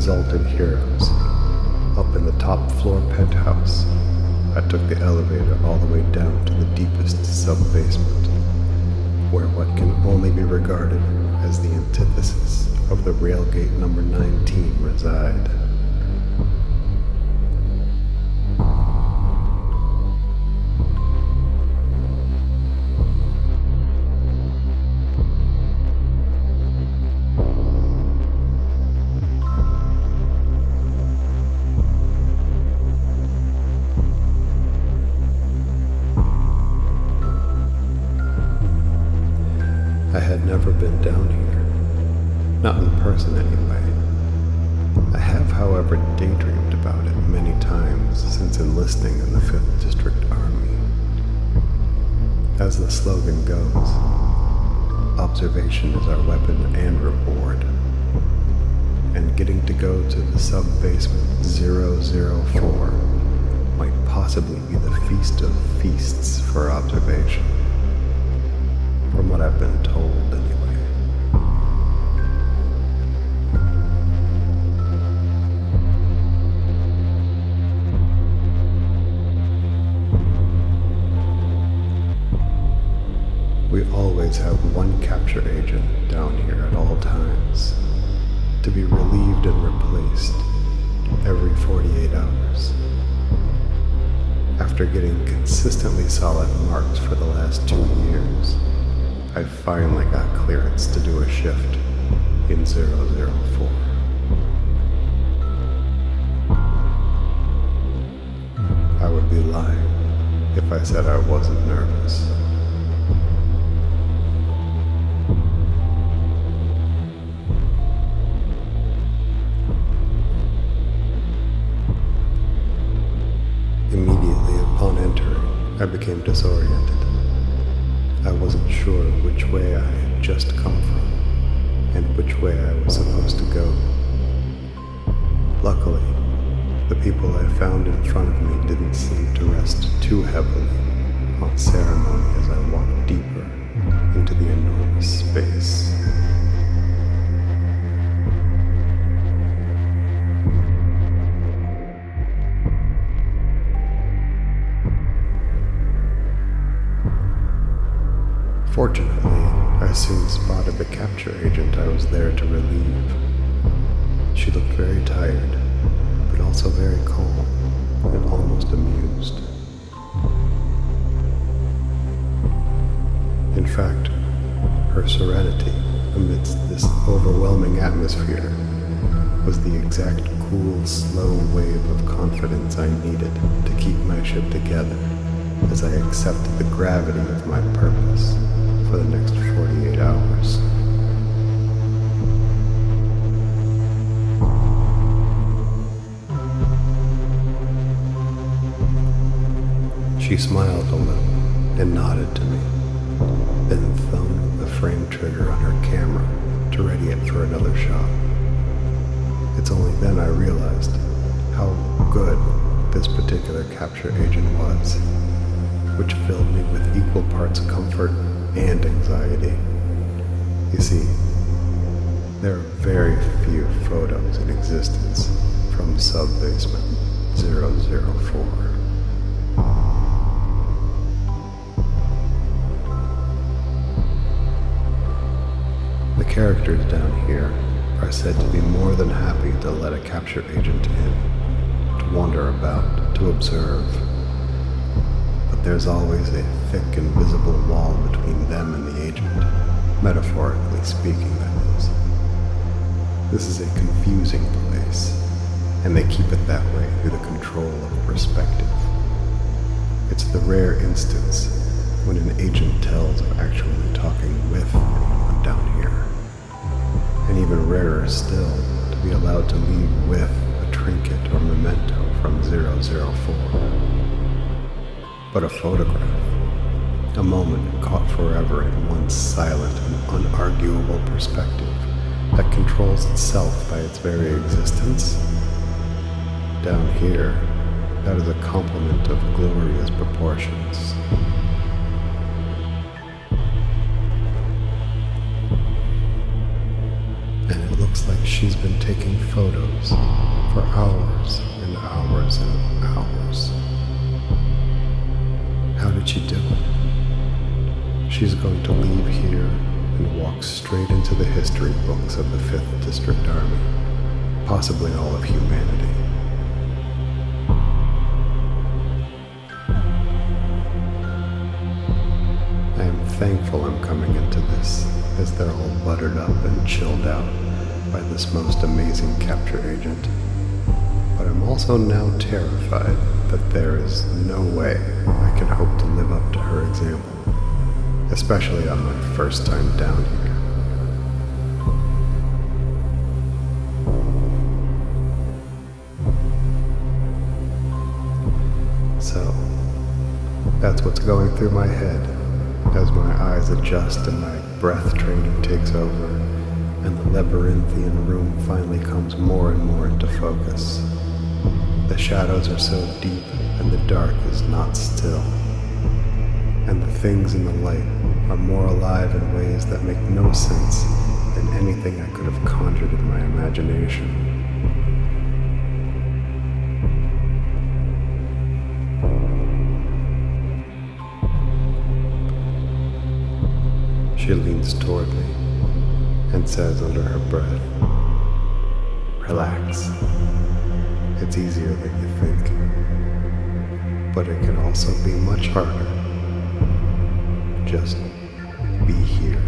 exalted heroes. Up in the top floor penthouse, I took the elevator all the way down to the deepest sub-basement, where what can only be regarded as the antithesis of the railgate number 19 reside. I had never been down here, not in person anyway. I have, however, daydreamed about it many times since enlisting in the 5th District Army. As the slogan goes, observation is our weapon and reward. And getting to go to the sub-basement 004 might possibly be the feast of feasts for observation. From what I've been told, anyway. We always have one capture agent down here at all times, to be relieved and replaced every 48 hours. After getting consistently solid marks for the last 2 years, I finally got clearance to do a shift in 004. I would be lying if I said I wasn't nervous. Immediately upon entering, I became disoriented. I wasn't sure which way I had just come from and which way I was supposed to go. Luckily, the people I found in front of me didn't seem to rest too heavily on ceremony as I walked deeper into the enormous space. Fortunately, I soon spotted the capture agent I was there to relieve. She looked very tired, but also very calm and almost amused. In fact, her serenity amidst this overwhelming atmosphere was the exact cool, slow wave of confidence I needed to keep my ship together as I accepted the gravity of my purpose for the next 48 hours. She smiled a little and nodded to me, then thumbed the frame trigger on her camera to ready it for another shot. It's only then I realized how good this particular capture agent was, which filled me with equal parts comfort and anxiety. You see, there are very few photos in existence from sub-basement 004. The characters down here are said to be more than happy to let a capture agent in, to wander about, to observe. There's always a thick invisible wall between them and the agent, metaphorically speaking, that is. This is a confusing place, and they keep it that way through the control of perspective. It's the rare instance when an agent tells of actually talking with anyone down here, and even rarer still to be allowed to leave with a trinket or memento from 004. But a photograph, a moment caught forever in one's silent and unarguable perspective that controls itself by its very existence. Down here, that is a complement of glorious proportions. And it looks looks like she's been taking photos for hours and hours and hours. How did she do it? She's going to leave here and walk straight into the history books of the 5th District Army, possibly all of humanity. I am thankful I'm coming into this, as they're all buttered up and chilled out by this most amazing capture agent. But I'm also now terrified that there is no way I can hope to live up to her example, especially on my first time down here. So, that's what's going through my head as my eyes adjust and my breath training takes over, and the labyrinthian room finally comes more and more into focus. The shadows are so deep and the dark is not still, and the things in the light are more alive in ways that make no sense than anything I could have conjured in my imagination. She leans toward me and says under her breath, "Relax. It's easier than you think. But it can also be much harder. Just be here."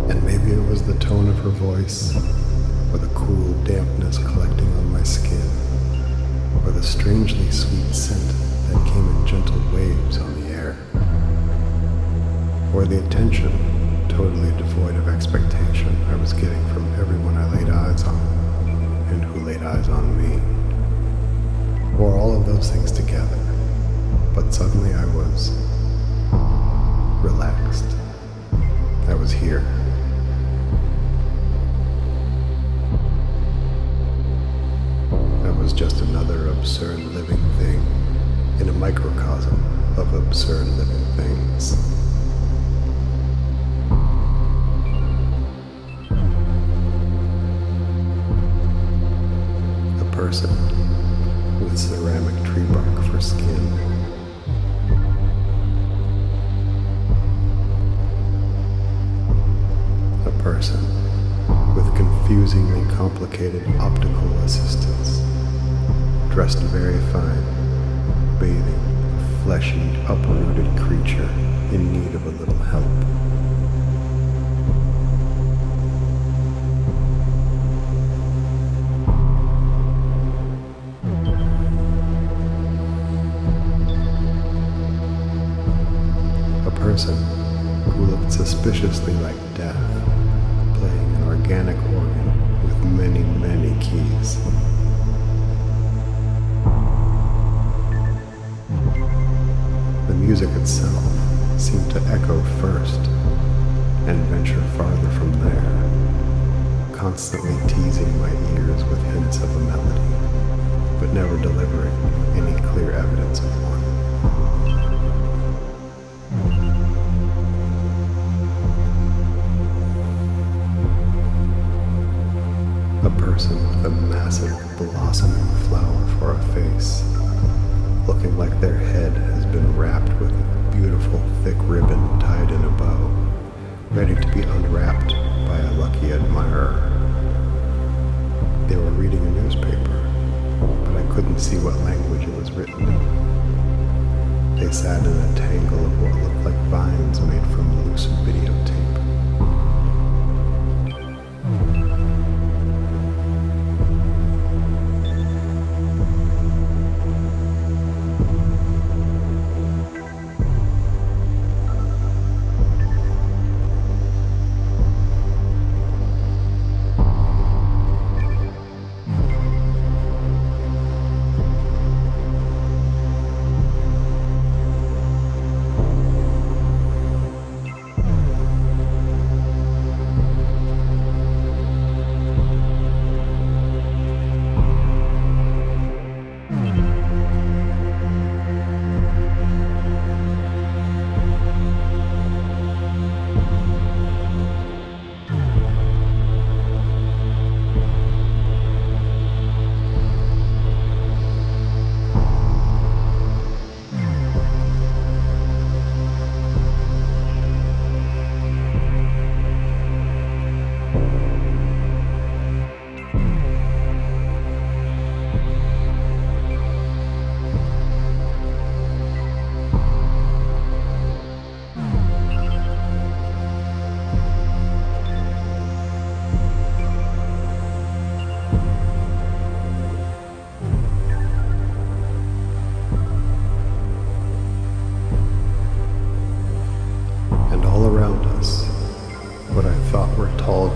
And maybe it was the tone of her voice, or the cool dampness collecting on my skin, or the strangely sweet scent that came in gentle waves on the air, or the attention, totally devoid of expectation, I was getting from everyone I laid eyes on, and who laid eyes on me, or all of those things together. But suddenly I was relaxed. I was here. I was just another absurd living thing in a microcosm of absurd living things. A person with ceramic tree bark for skin. A person with confusingly complicated optical assistance, dressed very fine, bathing a fleshy, uprooted creature in need of a little help. A person who looked suspiciously like death, playing an organic organ with many, many keys. The music itself seemed to echo first and venture farther from there, constantly teasing my ears with hints of a melody, but never delivering any clear evidence of one. A person with a massive blossoming flower for a face, looking like their head has been wrapped with a beautiful thick ribbon tied in a bow, ready to be unwrapped by a lucky admirer. They were reading a newspaper, but I couldn't see what language it was written in. They sat in a tangle of what looked like vines made from loose videotape.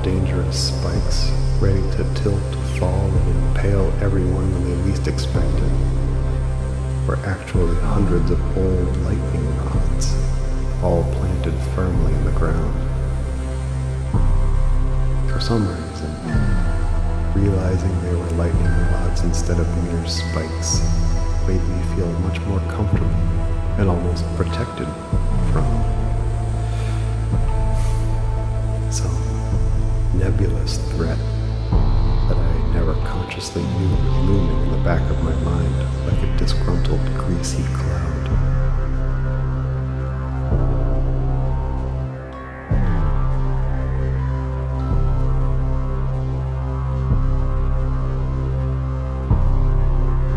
dangerous spikes, ready to tilt, fall, and impale everyone when they least expect it, were actually hundreds of old lightning rods, all planted firmly in the ground. For some reason, realizing they were lightning rods instead of mere spikes made me feel much more comfortable and almost protected from some nebulous threat that I never consciously knew was looming in the back of my mind like a disgruntled, greasy cloud.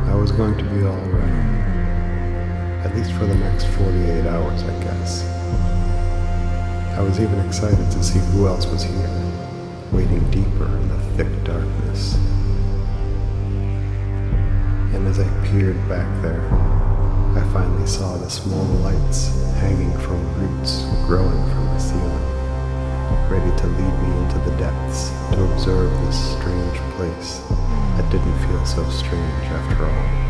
I was going to be all right, at least for the next 48 hours, I guess. I was even excited to see who else was here, waiting deeper in the thick darkness. And as I peered back there, I finally saw the small lights hanging from roots growing from the ceiling, ready to lead me into the depths to observe this strange place that didn't feel so strange after all.